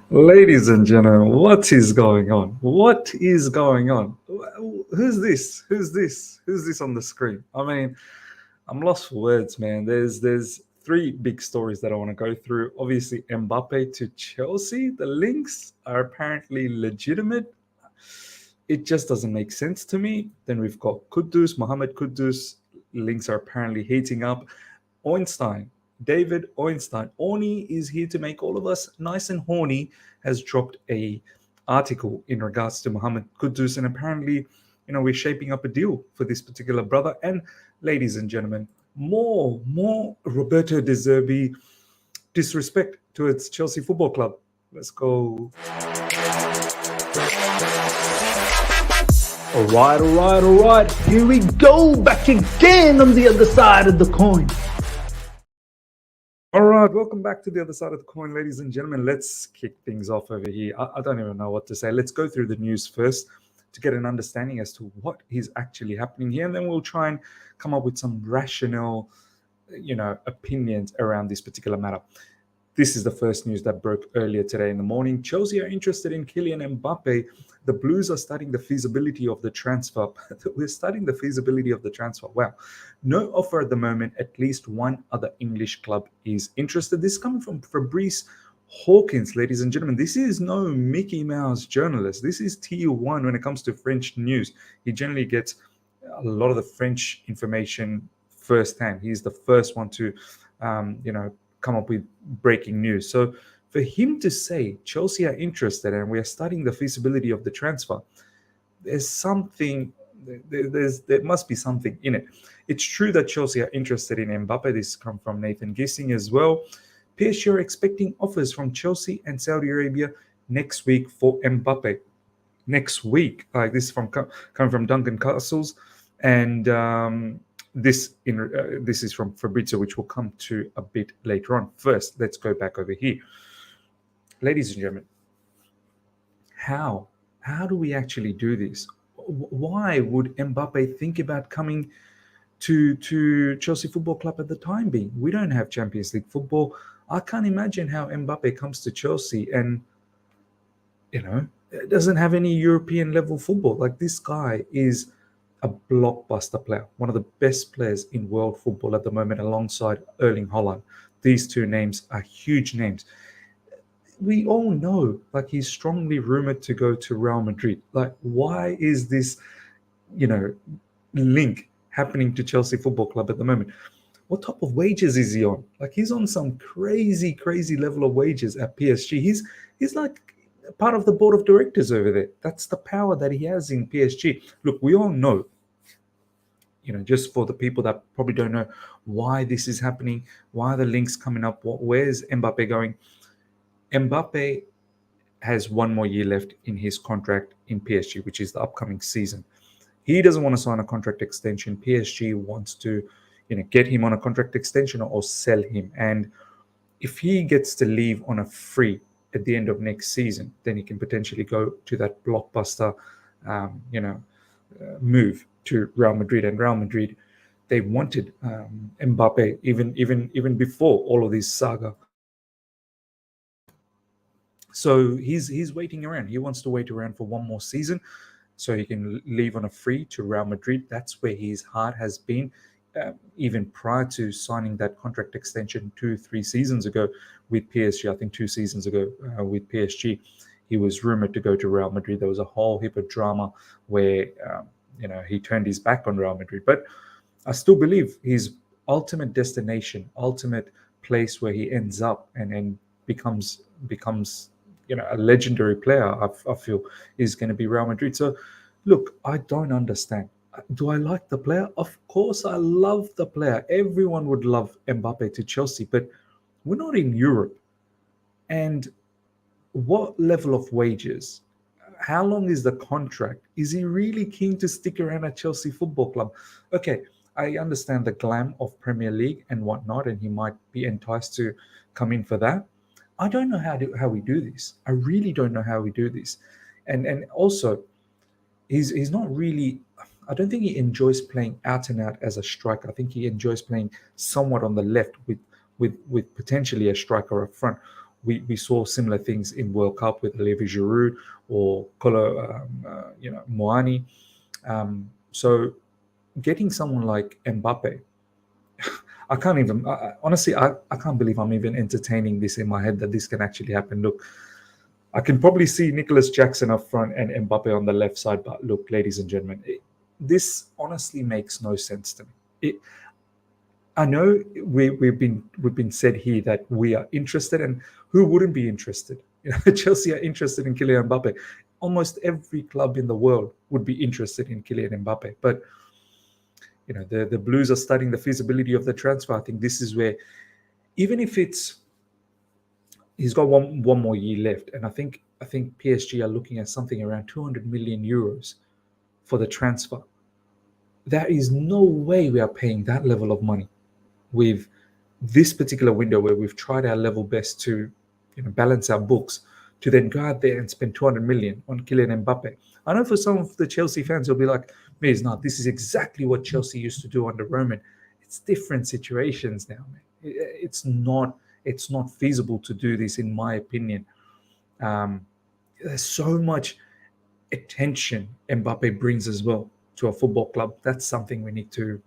Ladies and gentlemen, what is going on? What is going on? Who's this? Who's this? Who's this on the screen? I mean, I'm lost for words, man. There's three big stories that I want to go through. Obviously, Mbappe to Chelsea. The links are apparently legitimate. It just doesn't make sense to me. Then we've got Kudus, Mohammed Kudus. Links are apparently heating up. Ornstein, David Ornstein. Orny is here to make all of us nice and horny. Has dropped a article in regards to Mohammed Kudus, and apparently, we're shaping up a deal for this particular brother. And ladies and gentlemen, more Roberto De Zerbi disrespect towards Chelsea Football Club. Let's go. All right. Here we go, back again on the other side of the coin. All right, welcome back to the other side of the coin, ladies and gentlemen. Let's kick things off over here. I don't even know what to say. Let's go through the news first to get an understanding as to what is actually happening here, and then we'll try and come up with some rational, opinions around this particular matter. This is the first news that broke earlier today in the morning. Chelsea are interested in Kylian Mbappé. The Blues are studying the feasibility of the transfer. We're studying the feasibility of the transfer. Wow. No offer at the moment. At least one other English club is interested. This is coming from Fabrice Hawkins, ladies and gentlemen. This is no Mickey Mouse journalist. This is tier one when it comes to French news. He generally gets a lot of the French information firsthand. He's the first one to, come up with breaking news. So for him to say Chelsea are interested and we are studying the feasibility of the transfer, there's something, there must be something in it. It's true that Chelsea are interested in Mbappe. This comes from Nathan Gissing as well. PSG are expecting offers from Chelsea and Saudi Arabia next week for Mbappe. Next week, like this is coming from Duncan Castles, and this is from Fabrizio, which we'll come to a bit later on. First, let's go back over here. Ladies and gentlemen, how do we actually do this? Why would Mbappe think about coming to Chelsea Football Club at the time being? We don't have Champions League football. I can't imagine how Mbappe comes to Chelsea and, doesn't have any European level football. Like, this guy is a blockbuster player, one of the best players in world football at the moment, alongside Erling Haaland. These two names are huge names. We all know, like, he's strongly rumored to go to Real Madrid. Like, why is this, link happening to Chelsea Football Club at the moment? What type of wages is he on? Like, he's on some crazy level of wages at PSG. He's like part of the board of directors over there. That's the power that he has in PSG. Look, we all know, just for the people that probably don't know why this is happening, why the links coming up, where's Mbappe going? Mbappe has one more year left in his contract in PSG, which is the upcoming season. He doesn't want to sign a contract extension. PSG wants to, get him on a contract extension or sell him. And if he gets to leave on a free at the end of next season, then he can potentially go to that blockbuster, move to Real Madrid. And Real Madrid, they wanted Mbappe even before all of this saga. So he's waiting around. He wants to wait around for one more season so he can leave on a free to Real Madrid. That's where his heart has been. Even prior to signing that contract extension 2-3 seasons ago with PSG, I think 2 seasons ago with PSG, he was rumored to go to Real Madrid. There was a whole heap of drama where, he turned his back on Real Madrid. But I still believe his ultimate destination, ultimate place where he ends up and becomes a legendary player, I feel, is going to be Real Madrid. So, look, I don't understand. Do I like the player? Of course, I love the player. Everyone would love Mbappe to Chelsea, but we're not in Europe. And what level of wages? How long is the contract? Is he really keen to stick around at Chelsea Football Club? Okay, I understand the glam of Premier League and whatnot, and he might be enticed to come in for that. I don't know how we do this. I really don't know how we do this. And also, he's not really, I don't think he enjoys playing out and out as a striker. I think he enjoys playing somewhat on the left with with potentially a striker up front. We saw similar things in World Cup with Olivier Giroud or Moani. So getting someone like Mbappe, I can't even, honestly, I can't believe I'm even entertaining this in my head that this can actually happen. Look, I can probably see Nicholas Jackson up front and Mbappe on the left side. But look, ladies and gentlemen, this honestly makes no sense to me. I know we've been said here that we are interested, and who wouldn't be interested? Chelsea are interested in Kylian Mbappe. Almost every club in the world would be interested in Kylian Mbappe. But the Blues are studying the feasibility of the transfer. I think this is where, even if he's got one more year left, and I think PSG are looking at something around 200 million euros for the transfer. There is no way we are paying that level of money with this particular window where we've tried our level best to balance our books, to then go out there and spend 200 million on Kylian Mbappe. I know for some of the Chelsea fans, they'll be like, "It's not. This is exactly what Chelsea used to do under Roman." It's different situations now, man. It's not feasible to do this, in my opinion. There's so much attention Mbappe brings as well to a football club. That's something we need to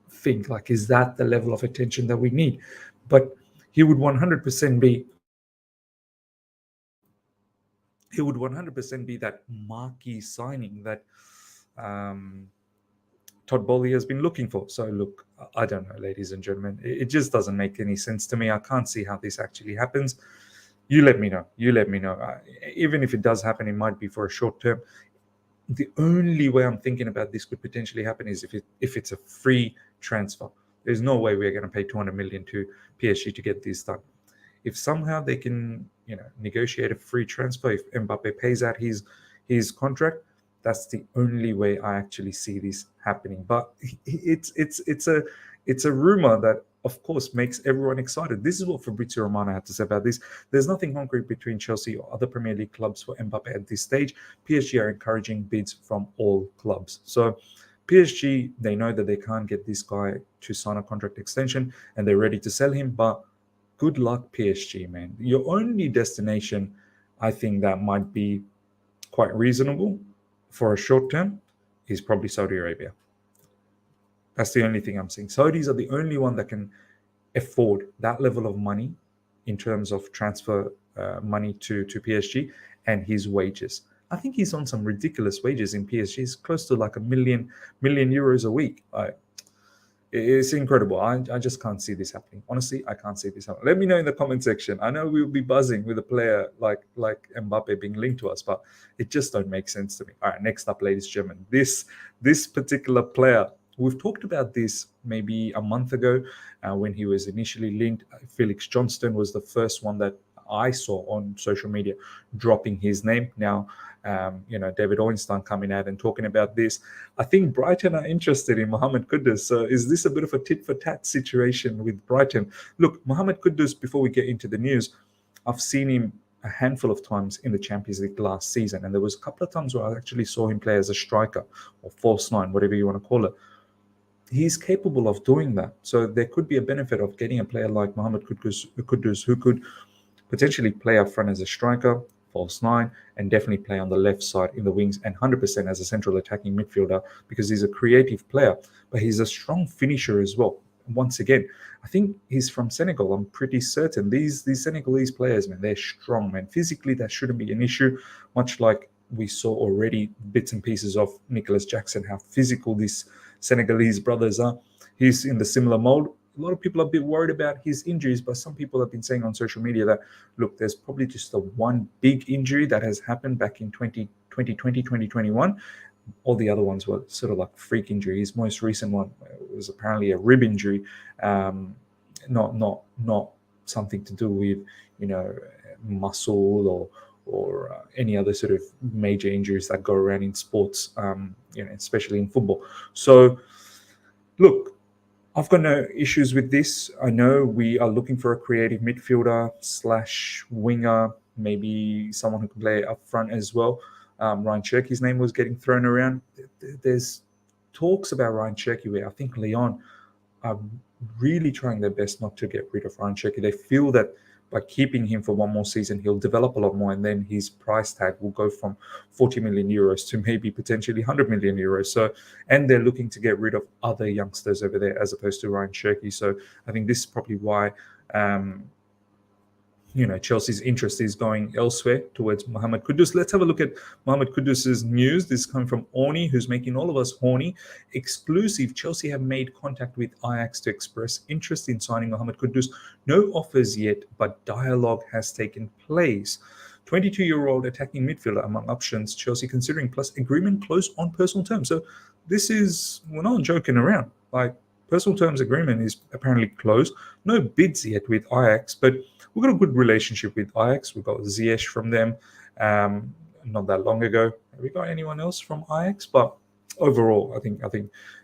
think, like, is that the level of attention that we need? But he would 100% be that marquee signing that Todd Bowley has been looking for. So look, I don't know, ladies and gentlemen, it just doesn't make any sense to me. I can't see how this actually happens. You let me know. Even if it does happen, it might be for a short term. The only way I'm thinking about this could potentially happen is if it's a free transfer. There's no way we're going to pay 200 million to PSG to get this done. If somehow they can, negotiate a free transfer, if Mbappe pays out his contract, that's the only way I actually see this happening. But it's a rumor that, of course, makes everyone excited. This is what Fabrizio Romano had to say about this. There's nothing concrete between Chelsea or other Premier League clubs for Mbappe at this stage. PSG are encouraging bids from all clubs. So PSG, they know that they can't get this guy to sign a contract extension, and they're ready to sell him. But good luck, PSG, man. Your only destination, I think, that might be quite reasonable for a short term is probably Saudi Arabia. That's the only thing I'm seeing. Saudis are the only one that can afford that level of money in terms of transfer money to PSG and his wages. I think he's on some ridiculous wages in PSG. It's close to like a million euros a week. It's incredible. I just can't see this happening. Honestly, I can't see this happening. Let me know in the comment section. I know we'll be buzzing with a player like Mbappe being linked to us, but it just don't make sense to me. All right, next up, ladies and gentlemen, this particular player, we've talked about this maybe a month ago when he was initially linked. Felix Johnston was the first one that I saw on social media dropping his name. Now, David Ornstein coming out and talking about this. I think Brighton are interested in Mohammed Kudus. So is this a bit of a tit for tat situation with Brighton? Look, Mohammed Kudus, before we get into the news, I've seen him a handful of times in the Champions League last season. And there was a couple of times where I actually saw him play as a striker or false nine, whatever you want to call it. He's capable of doing that. So there could be a benefit of getting a player like Mohammed Kudus who could potentially play up front as a striker, false nine, and definitely play on the left side in the wings and 100% as a central attacking midfielder, because he's a creative player, but he's a strong finisher as well. Once again, I think he's from Senegal. I'm pretty certain these Senegalese players, man, they're strong, man. Physically, that shouldn't be an issue, much like we saw already bits and pieces of Nicholas Jackson, how physical these Senegalese brothers are. He's in the similar mold. A lot of people are a bit worried about his injuries, but some people have been saying on social media that, look, there's probably just the one big injury that has happened back in 2020, 2021. All the other ones were sort of like freak injury. His most recent one was apparently a rib injury, not something to do with, muscle or any other sort of major injuries that go around in sports, especially in football. So, look, I've got no issues with this. I know we are looking for a creative midfielder / winger, maybe someone who can play up front as well. Ryan Cherky's name was getting thrown around. There's talks about Ryan Cherky where I think Lyon are really trying their best not to get rid of Ryan Cherki. They feel that by keeping him for one more season, he'll develop a lot more, and then his price tag will go from 40 million euros to maybe potentially 100 million euros. So, and they're looking to get rid of other youngsters over there as opposed to Ryan Cherki. So, I think this is probably why. Chelsea's interest is going elsewhere towards Mohammed Kudus. Let's have a look at Mohammed Kudus's news. This is coming from Orny, who's making all of us horny. Exclusive, Chelsea have made contact with Ajax to express interest in signing Mohammed Kudus. No offers yet, but dialogue has taken place. 22-year-old attacking midfielder among options, Chelsea considering, plus agreement closed on personal terms. So this is, we're not joking around. Like, personal terms agreement is apparently closed. No bids yet with Ajax, but we've got a good relationship with Ajax. We got Ziyech from them not that long ago. Have we got anyone else from Ajax? But overall, I think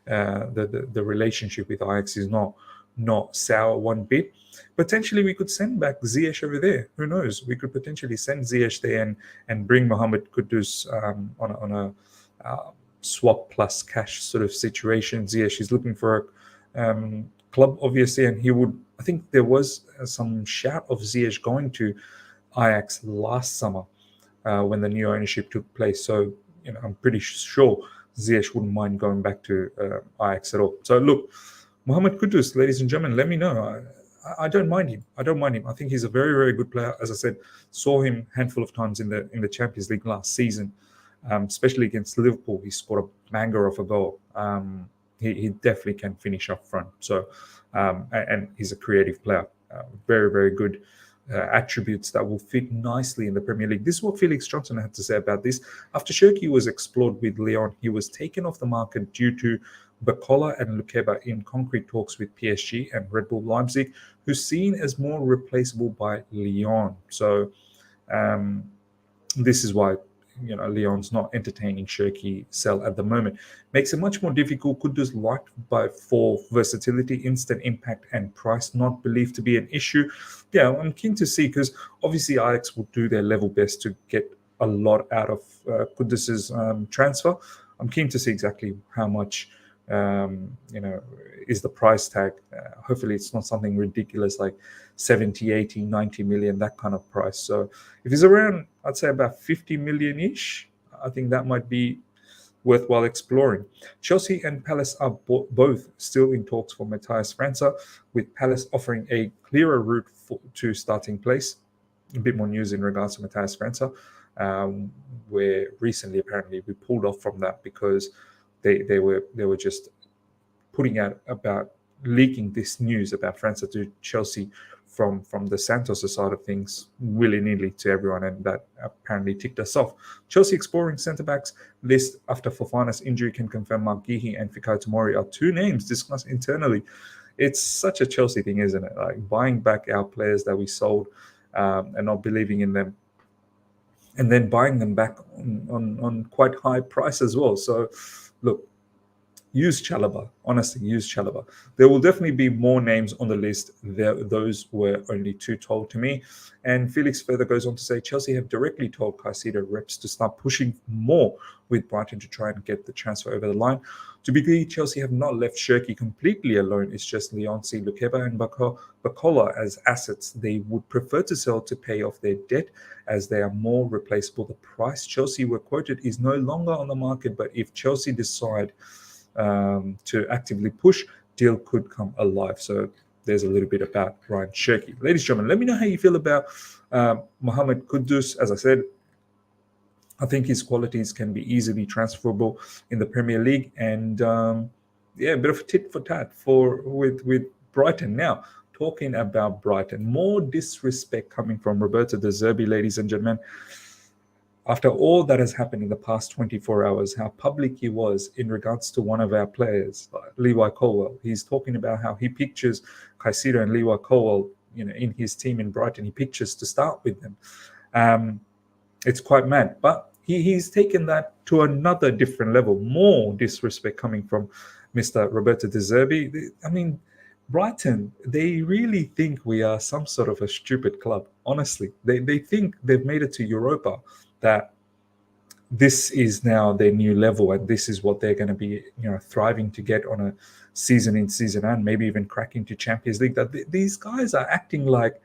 the relationship with Ajax is not sour one bit. Potentially, we could send back Ziyech over there. Who knows? We could potentially send Ziyech there and bring Mohammed Kudus on a swap plus cash sort of situation. Ziyech is looking for a club, obviously, and he would. I think there was some shout of Ziyech going to Ajax last summer when the new ownership took place. So, I'm pretty sure Ziyech wouldn't mind going back to Ajax at all. So, look, Mohammed Kudus, ladies and gentlemen, let me know. I don't mind him. I think he's a very, very good player. As I said, saw him a handful of times in the Champions League last season, especially against Liverpool. He scored a banger of a goal. He definitely can finish up front. So, and he's a creative player. Very, very good attributes that will fit nicely in the Premier League. This is what Felix Johnson had to say about this. After Cherki was explored with Lyon, he was taken off the market due to Bacola and Lukeba in concrete talks with PSG and Red Bull Leipzig, who's seen as more replaceable by Lyon. So this is why Lyon's not entertaining Cherki sell at the moment. Makes it much more difficult. Kudus liked for versatility, instant impact, and price not believed to be an issue. Yeah, I'm keen to see, because obviously Ajax will do their level best to get a lot out of Kudus's transfer. I'm keen to see exactly how much is the price tag. Hopefully it's not something ridiculous like 70, 80, 90 million, that kind of price. So if it's around, I'd say about 50 million-ish, I think that might be worthwhile exploring. Chelsea and Palace are both still in talks for Matthias França, with Palace offering a clearer route to starting place. A bit more news in regards to Matthias França, where recently apparently we pulled off from that because they were just putting out about leaking this news about França to Chelsea from the Santos side of things willy-nilly to everyone, and that apparently ticked us off. Chelsea exploring centre-backs list after Fofana's injury can confirm Mark Guéhi and Fikayo Tomori are two names discussed internally. It's such a Chelsea thing, isn't it? Like buying back our players that we sold and not believing in them, and then buying them back on quite high price as well. So, look, use Chalobah. Honestly, use Chalobah. There will definitely be more names on the list. Those were only two told to me. And Felix further goes on to say, Chelsea have directly told Caicedo reps to start pushing more with Brighton to try and get the transfer over the line. To be clear, Chelsea have not left Cherki completely alone. It's just Leonci, Lukeba and Bacola as assets they would prefer to sell to pay off their debt, as they are more replaceable. The price Chelsea were quoted is no longer on the market, but if Chelsea decide to actively push, deal could come alive. So there's a little bit about Ryan Cherki. Ladies and gentlemen, let me know how you feel about Mohammed Kudus. As I said, I think his qualities can be easily transferable in the Premier League, and a bit of a tit for tat with Brighton. Now, talking about Brighton, more disrespect coming from Roberto De Zerbi, ladies and gentlemen. After all that has happened in the past 24 hours, how public he was in regards to one of our players, Levi Colwill. He's talking about how he pictures Caicedo and Levi Colwill, in his team in Brighton. He pictures to start with them. It's quite mad, but he's taken that to another different level. More disrespect coming from Mr. Roberto De Zerbi. I mean, Brighton, they really think we are some sort of a stupid club. Honestly, they think they've made it to Europa, that this is now their new level, and this is what they're going to be, thriving to get on a season in, season out, maybe even cracking to Champions League. That these guys are acting like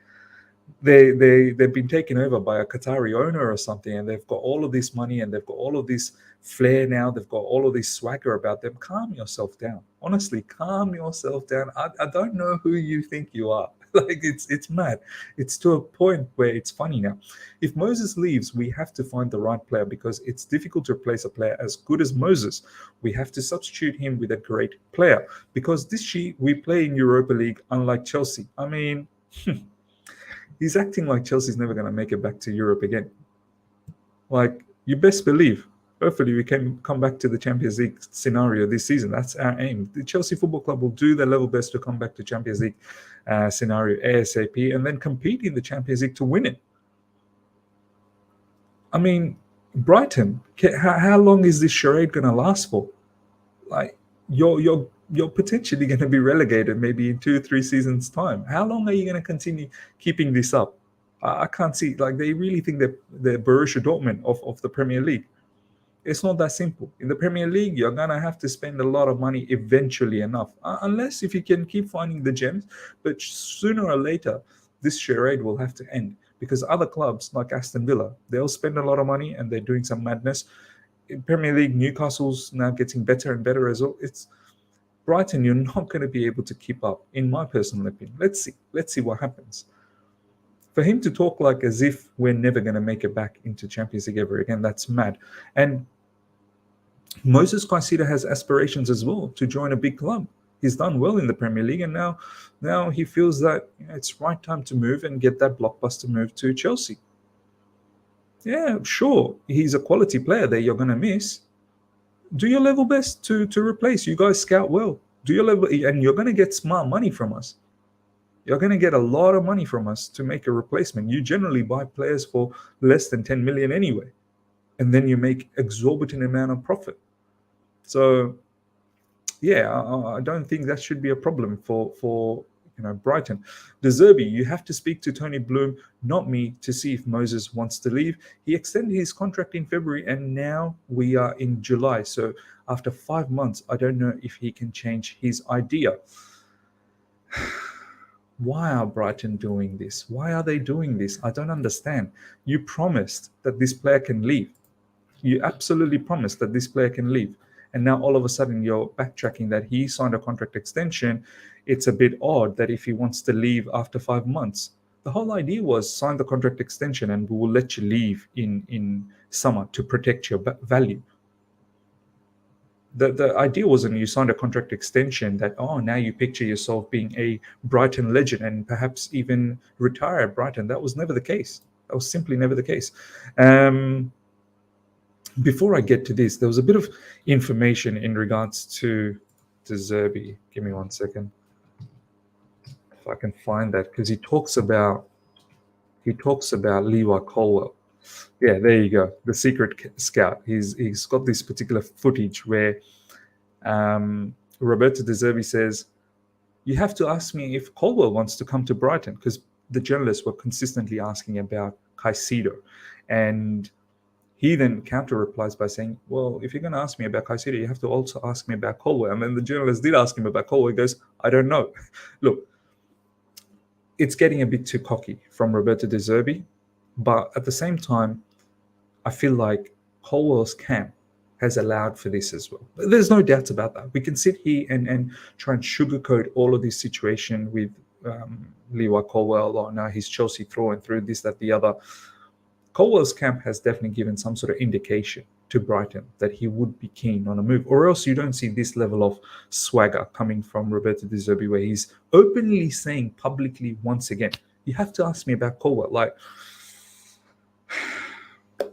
they've been taken over by a Qatari owner or something, and they've got all of this money and they've got all of this flair now. They've got all of this swagger about them. Calm yourself down. Honestly, calm yourself down. I don't know who you think you are. Like it's mad. It's to a point where it's funny now. If Moses leaves, we have to find the right player, because it's difficult to replace a player as good as Moses. We have to substitute him with a great player, because this year we play in Europa League, unlike Chelsea. I mean, he's acting like Chelsea's never going to make it back to Europe again. Like, you best believe, hopefully we can come back to the Champions League scenario this season. That's our aim. The Chelsea Football Club will do their level best to come back to Champions League scenario ASAP, and then compete in the Champions League to win it. I mean, Brighton, how long is this charade going to last for? Like, you're potentially going to be relegated maybe in 2-3 seasons' time. How long are you going to continue keeping this up? I can't see. Like, they really think that they're Borussia Dortmund of the Premier League. It's not that simple. In the Premier League, you're going to have to spend a lot of money eventually enough, unless if you can keep finding the gems. But sooner or later, this charade will have to end, because other clubs like Aston Villa, they'll spend a lot of money and they're doing some madness. In Premier League, Newcastle's now getting better and better as well. It's Brighton, you're not going to be able to keep up, in my personal opinion. Let's see what happens. For him to talk like as if we're never going to make it back into Champions League ever again, that's mad. And Moses Caicedo has aspirations as well to join a big club. He's done well in the Premier League, and now he feels that it's right time to move and get that blockbuster move to Chelsea. Yeah, sure, he's a quality player that you're going to miss. Do your level best to replace. You guys scout well. Do your level, and you're going to get smart money from us. You're going to get a lot of money from us to make a replacement. You generally buy players for less than 10 million anyway, and then you make exorbitant amount of profit. So, yeah, I don't think that should be a problem for Brighton. The Zerbi, you have to speak to Tony Bloom, not me, to see if Moses wants to leave. He extended his contract in February, and now we are in July. So after 5 months, I don't know if he can change his idea. Why are Brighton doing this? Why are they doing this? I don't understand. You promised that this player can leave. You absolutely promised that this player can leave. And now all of a sudden you're backtracking that he signed a contract extension. It's a bit odd that if he wants to leave after 5 months. The whole idea was sign the contract extension and we will let you leave in summer to protect your value. The idea wasn't you signed a contract extension that, now you picture yourself being a Brighton legend and perhaps even retire at Brighton. That was never the case. That was simply never the case. Before I get to this, there was a bit of information in regards to Zerbi. Give me 1 second. If I can find that, because he talks about Lewa Colwell. Yeah, there you go. The secret scout. He's got this particular footage where Roberto De Zerbi says, you have to ask me if Colwell wants to come to Brighton, because the journalists were consistently asking about Caicedo. And he then counter replies by saying, well, if you're going to ask me about Caicedo, you have to also ask me about Colwell. And then the journalist did ask him about Colwell. He goes, I don't know. Look, it's getting a bit too cocky from Roberto De Zerbi. But at the same time, I feel like Colwell's camp has allowed for this as well. There's no doubts about that. We can sit here and try and sugarcoat all of this situation with Lewa Colwell, or now he's Chelsea through this, that, the other. Colwell's camp has definitely given some sort of indication to Brighton that he would be keen on a move, or else you don't see this level of swagger coming from Roberto De Zerbi, where he's openly saying publicly once again, you have to ask me about Colwell. Like,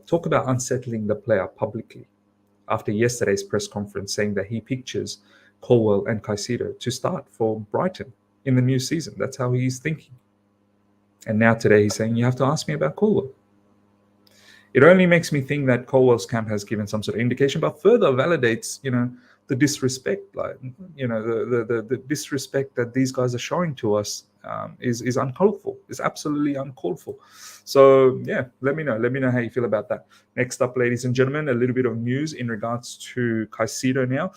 talk about unsettling the player publicly after yesterday's press conference, saying that he pictures Colwell and Caicedo to start for Brighton in the new season. That's how he's thinking. And now today he's saying, you have to ask me about Colwell. It only makes me think that Colwell's camp has given some sort of indication, but further validates, the disrespect, the disrespect that these guys are showing to us is uncalled for. It's absolutely uncalled for. So yeah, let me know how you feel about that. Next up, ladies and gentlemen, a little bit of news in regards to Caicedo now.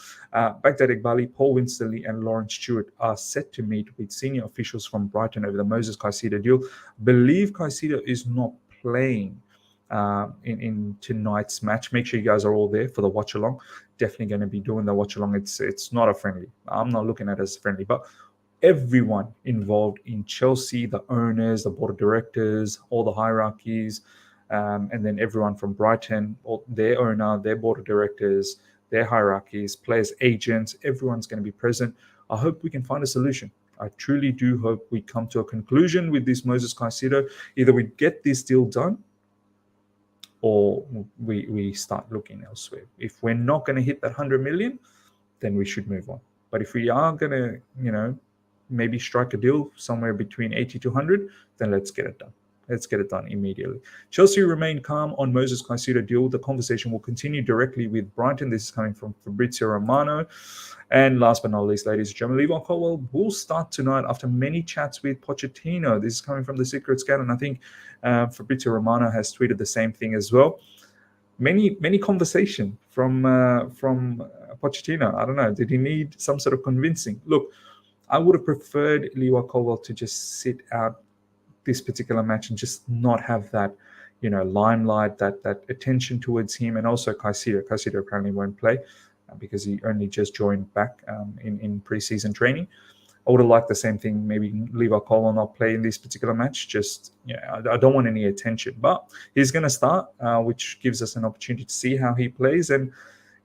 Baghdad Iqbali, Paul Winstanley and Lawrence Stewart are set to meet with senior officials from Brighton over the Moses Caicedo deal. Believe Caicedo is not playing in tonight's match. Make sure you guys are all there for the watch along. Definitely going to be doing the watch along. It's not a friendly. I'm not looking at it as a friendly, but everyone involved in Chelsea, the owners, the board of directors, all the hierarchies, and then everyone from Brighton, their owner, their board of directors, their hierarchies, players, agents, everyone's going to be present. I hope we can find a solution. I truly do hope we come to a conclusion with this Moses Caicedo. Either we get this deal done or we start looking elsewhere. If we're not going to hit that 100 million, then we should move on. But if we are going to, maybe strike a deal somewhere between 80 to 100, then let's get it done. Let's get it done immediately. Chelsea remain calm on Moses Caicedo deal. The conversation will continue directly with Brighton. This is coming from Fabrizio Romano. And last but not least, ladies and gentlemen, Levi Colwill will start tonight after many chats with Pochettino. This is coming from the Secret Scout, and I think Fabrizio Romano has tweeted the same thing as well. Many conversation from Pochettino. I don't know. Did he need some sort of convincing? Look, I would have preferred Levi Colwill to just sit out this particular match and just not have that, limelight, that attention towards him, and also Caicedo. Caicedo apparently won't play because he only just joined back in preseason training. I would have liked the same thing. Maybe Levi Colwill not play in this particular match. I don't want any attention, but he's going to start, which gives us an opportunity to see how he plays. And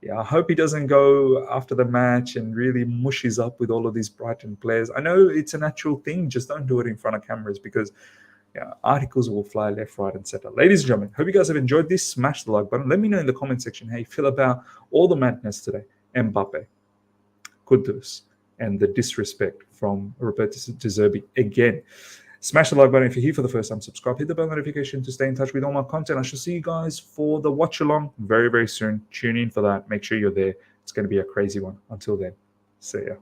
yeah, I hope he doesn't go after the match and really mushes up with all of these Brighton players. I know it's a natural thing. Just don't do it in front of cameras because articles will fly left, right, and center. Ladies and gentlemen, hope you guys have enjoyed this. Smash the like button. Let me know in the comment section how you feel about all the madness today. Mbappé, Kudus, and the disrespect from Roberto to Zerbi again. Smash the like button if you're here for the first time. Subscribe, hit the bell notification to stay in touch with all my content. I shall see you guys for the watch along very, very soon. Tune in for that. Make sure you're there. It's going to be a crazy one. Until then, see ya.